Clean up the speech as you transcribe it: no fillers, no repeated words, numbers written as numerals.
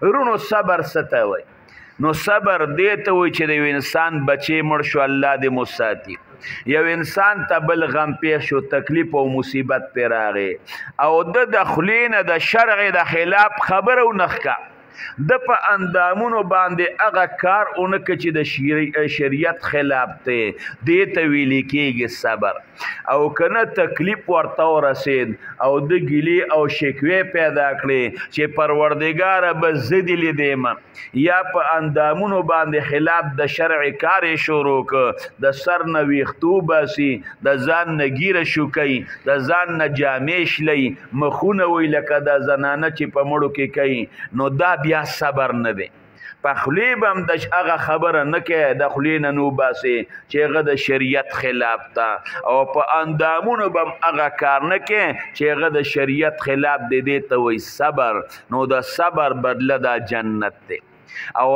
رونو صبر څه ته وایي؟ نو صبر دې ته وایي چې د یو انسان بچی مړ شو الله دې مو ساتي، یو انسان ته بل غم پیښ شو تکلیف او مصیبت پرې راغی او د خولې نه د شرع د خلاف خبره ونښکه، د په اندامونو باندې هغه کار اونکه چې د شریعت خلاف دی، دې ته ویل کېږي صبر. او کنه تکلیف ورته ورسید او د ګیلې او شکوې پیدا کړې چې پروردګاره به زه دې لیدم، یا په اندامونو باندې خلاف د شرع کار یې شروع کړ، د سر نه ویښتو باسي، د ځان نه ګیره شوکوي، د ځان نه جامې شلوي، مخونه وی لکه د زنانه چې په مړو کې کوي، نو دا بیا صبر نه دی. په خولې به هم د هغه خبره نه کوي، د خولې نه نو باسي چې هغه د شریعت خلاف ته، او په اندامونو به هم هغه کار نه کوي چې هغه د شریعت خلاف دی، دې ته وایي صبر. نو د صبر بدله دا جنت دی. او